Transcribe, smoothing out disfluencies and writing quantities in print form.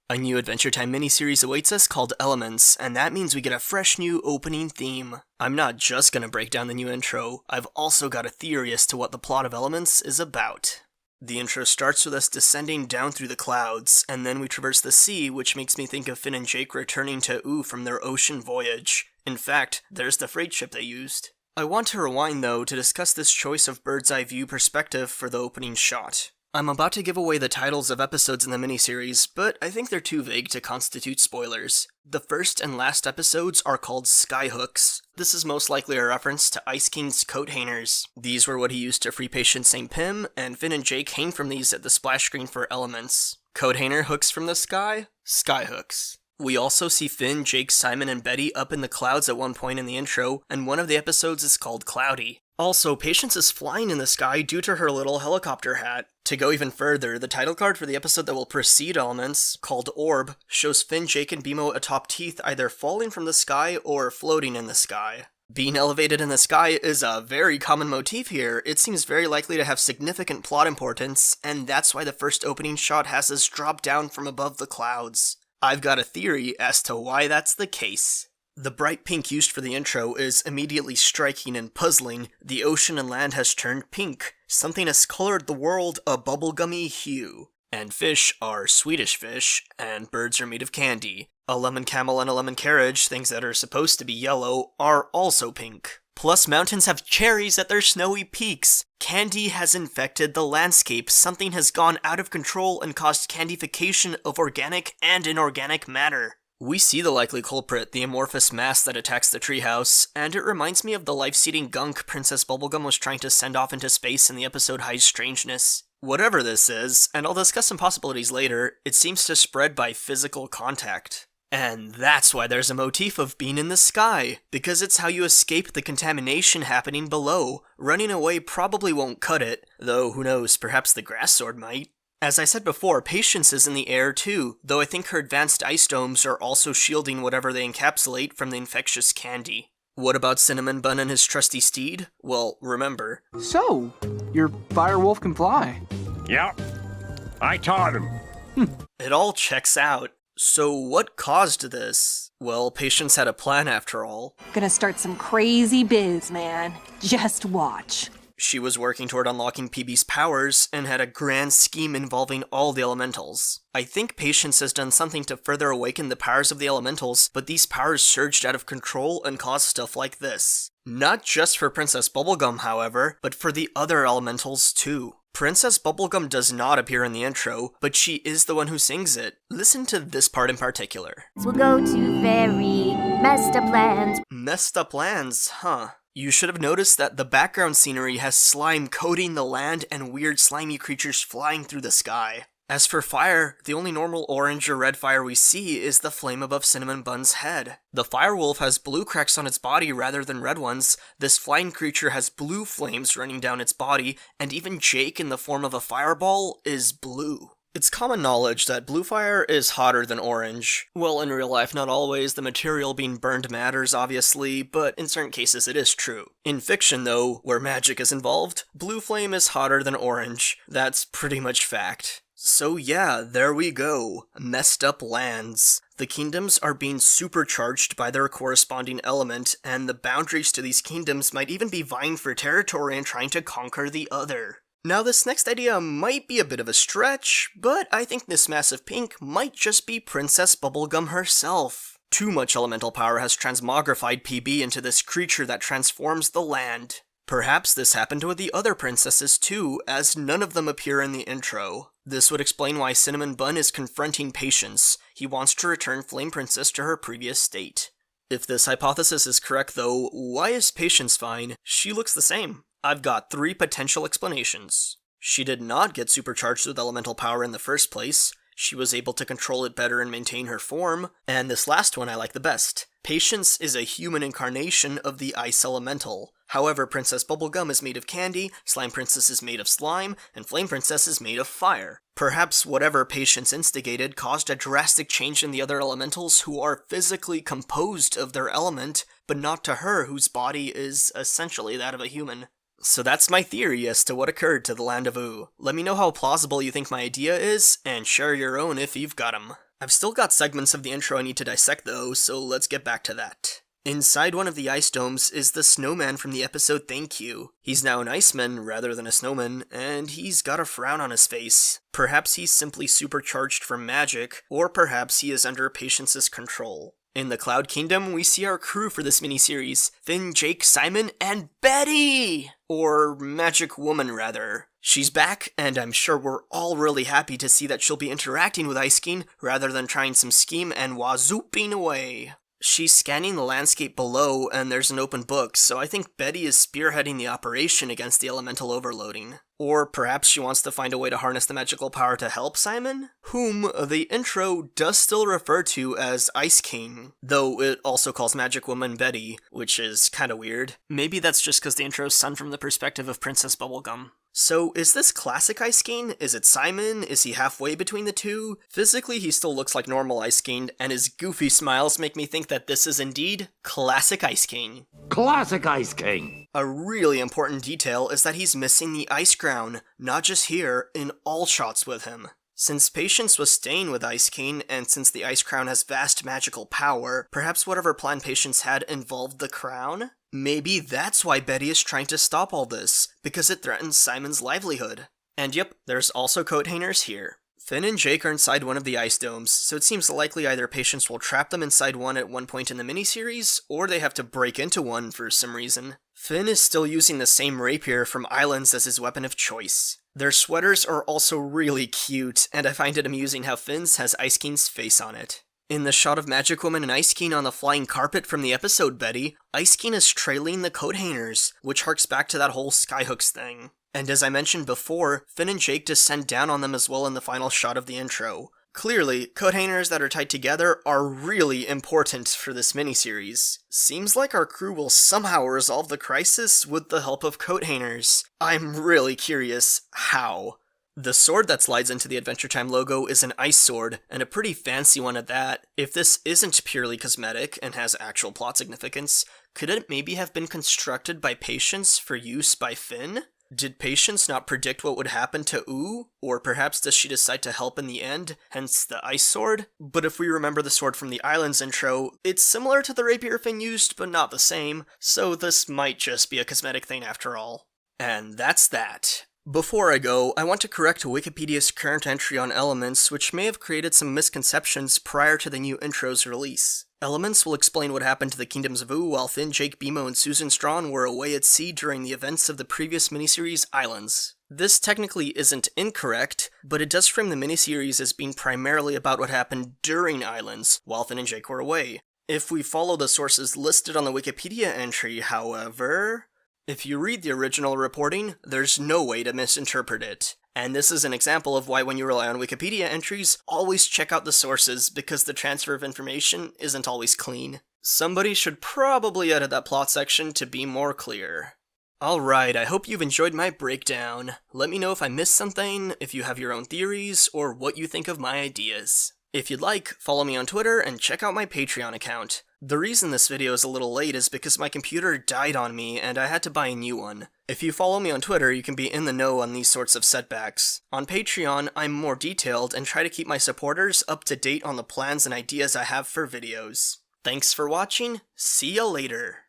A new Adventure Time miniseries awaits us called Elements, and that means we get a fresh new opening theme. I'm not just gonna break down the new intro, I've also got a theory as to what the plot of Elements is about. The intro starts with us descending down through the clouds, and then we traverse the sea, which makes me think of Finn and Jake returning to Oo from their ocean voyage. In fact, there's the freight ship they used. I want to rewind though to discuss this choice of bird's eye view perspective for the opening shot. I'm about to give away the titles of episodes in the miniseries, but I think they're too vague to constitute spoilers. The first and last episodes are called Skyhooks. This is most likely a reference to Ice King's coat hangers. These were what he used to free patient St. Pym, and Finn and Jake hang from these at the splash screen for Elements. Coat hanger hooks from the sky? Skyhooks. We also see Finn, Jake, Simon, and Betty up in the clouds at one point in the intro, and one of the episodes is called Cloudy. Also, Patience is flying in the sky due to her little helicopter hat. To go even further, the title card for the episode that will precede Elements, called Orb, shows Finn, Jake, and Bimo atop Teeth either falling from the sky or floating in the sky. Being elevated in the sky is a very common motif here. It seems very likely to have significant plot importance, and that's why the first opening shot has us drop down from above the clouds. I've got a theory as to why that's the case. The bright pink used for the intro is immediately striking and puzzling. The ocean and land has turned pink. Something has colored the world a bubblegummy hue. And fish are Swedish fish, and birds are made of candy. A lemon camel and a lemon carriage, things that are supposed to be yellow, are also pink. Plus, mountains have cherries at their snowy peaks. Candy has infected the landscape. Something has gone out of control and caused candification of organic and inorganic matter. We see the likely culprit, the amorphous mass that attacks the treehouse, and it reminds me of the life-seeding gunk Princess Bubblegum was trying to send off into space in the episode High Strangeness. Whatever this is, and I'll discuss some possibilities later, it seems to spread by physical contact. And that's why there's a motif of being in the sky, because it's how you escape the contamination happening below. Running away probably won't cut it, though who knows, perhaps the grass sword might. As I said before, Patience is in the air too, though I think her advanced ice domes are also shielding whatever they encapsulate from the infectious candy. What about Cinnamon Bun and his trusty steed? Well, remember. So, your fire wolf can fly. Yep, I taught him. It all checks out. So what caused this? Well, Patience had a plan after all. Gonna start some crazy biz, man. Just watch. She was working toward unlocking PB's powers, and had a grand scheme involving all the elementals. I think Patience has done something to further awaken the powers of the elementals, but these powers surged out of control and caused stuff like this. Not just for Princess Bubblegum, however, but for the other elementals too. Princess Bubblegum does not appear in the intro, but she is the one who sings it. Listen to this part in particular. We'll go to very messed up lands. Messed up lands, huh? You should have noticed that the background scenery has slime coating the land and weird slimy creatures flying through the sky. As for fire, the only normal orange or red fire we see is the flame above Cinnamon Bun's head. The firewolf has blue cracks on its body rather than red ones. This flying creature has blue flames running down its body, and even Jake in the form of a fireball is blue. It's common knowledge that blue fire is hotter than orange. Well, in real life, not always. The material being burned matters, obviously, but in certain cases it is true. In fiction, though, where magic is involved, blue flame is hotter than orange. That's pretty much fact. So yeah, there we go. Messed up lands. The kingdoms are being supercharged by their corresponding element, and the boundaries to these kingdoms might even be vying for territory and trying to conquer the other. Now this next idea might be a bit of a stretch, but I think this massive pink might just be Princess Bubblegum herself. Too much elemental power has transmogrified PB into this creature that transforms the land. Perhaps this happened with the other princesses too, as none of them appear in the intro. This would explain why Cinnamon Bun is confronting Patience. He wants to return Flame Princess to her previous state. If this hypothesis is correct though, why is Patience fine? She looks the same. I've got 3 potential explanations. She did not get supercharged with elemental power in the first place. She was able to control it better and maintain her form. And this last one I like the best. Patience is a human incarnation of the ice elemental. However, Princess Bubblegum is made of candy, Slime Princess is made of slime, and Flame Princess is made of fire. Perhaps whatever Patience instigated caused a drastic change in the other elementals who are physically composed of their element, but not to her whose body is essentially that of a human. So that's my theory as to what occurred to the land of Oo. Let me know how plausible you think my idea is, and share your own if you've got 'em. I've still got segments of the intro I need to dissect though, so let's get back to that. Inside one of the ice domes is the snowman from the episode Thank You. He's now an iceman rather than a snowman, and he's got a frown on his face. Perhaps he's simply supercharged from magic, or perhaps he is under Patience's control. In the Cloud Kingdom, we see our crew for this miniseries: Finn, Jake, Simon, and Betty! Or Magic Woman, rather. She's back, and I'm sure we're all really happy to see that she'll be interacting with Ice King rather than trying some scheme and wazooping away. She's scanning the landscape below, and there's an open book, so I think Betty is spearheading the operation against the elemental overloading. Or perhaps she wants to find a way to harness the magical power to help Simon, whom the intro does still refer to as Ice King, though it also calls Magic Woman Betty, which is kinda weird. Maybe that's just because the intro is sung from the perspective of Princess Bubblegum. So, is this classic Ice King? Is it Simon? Is he halfway between the two? Physically, he still looks like normal Ice King, and his goofy smiles make me think that this is indeed classic Ice King. Classic Ice King. A really important detail is that he's missing the ice crown, not just here, in all shots with him. Since Patience was staying with Ice King, and since the ice crown has vast magical power, perhaps whatever plan Patience had involved the crown? Maybe that's why Betty is trying to stop all this, because it threatens Simon's livelihood. And yep, there's also coat hangers here. Finn and Jake are inside one of the ice domes, so it seems likely either Patience will trap them inside one at one point in the miniseries, or they have to break into one for some reason. Finn is still using the same rapier from Islands as his weapon of choice. Their sweaters are also really cute, and I find it amusing how Finn's has Ice King's face on it. In the shot of Magic Woman and Ice King on the flying carpet from the episode Betty, Ice King is trailing the coat hangers, which harks back to that whole skyhooks thing. And as I mentioned before, Finn and Jake descend down on them as well in the final shot of the intro. Clearly, coat hangers that are tied together are really important for this miniseries. Seems like our crew will somehow resolve the crisis with the help of coat hangers. I'm really curious how. The sword that slides into the Adventure Time logo is an ice sword, and a pretty fancy one at that. If this isn't purely cosmetic and has actual plot significance, could it maybe have been constructed by Patience for use by Finn? Did Patience not predict what would happen to Oo? Or perhaps does she decide to help in the end, hence the ice sword? But if we remember the sword from the Islands intro, it's similar to the rapier Finn used, but not the same, so this might just be a cosmetic thing after all. And that's that. Before I go, I want to correct Wikipedia's current entry on Elements, which may have created some misconceptions prior to the new intro's release. Elements will explain what happened to the Kingdoms of Oo while Finn, Jake, BMO, and Susan Strawn were away at sea during the events of the previous miniseries Islands. This technically isn't incorrect, but it does frame the miniseries as being primarily about what happened during Islands, while Finn and Jake were away. If we follow the sources listed on the Wikipedia entry, however, if you read the original reporting, there's no way to misinterpret it. And this is an example of why when you rely on Wikipedia entries, always check out the sources, because the transfer of information isn't always clean. Somebody should probably edit that plot section to be more clear. Alright, I hope you've enjoyed my breakdown. Let me know if I missed something, if you have your own theories, or what you think of my ideas. If you'd like, follow me on Twitter and check out my Patreon account. The reason this video is a little late is because my computer died on me and I had to buy a new one. If you follow me on Twitter, you can be in the know on these sorts of setbacks. On Patreon, I'm more detailed and try to keep my supporters up to date on the plans and ideas I have for videos. Thanks for watching, see ya later!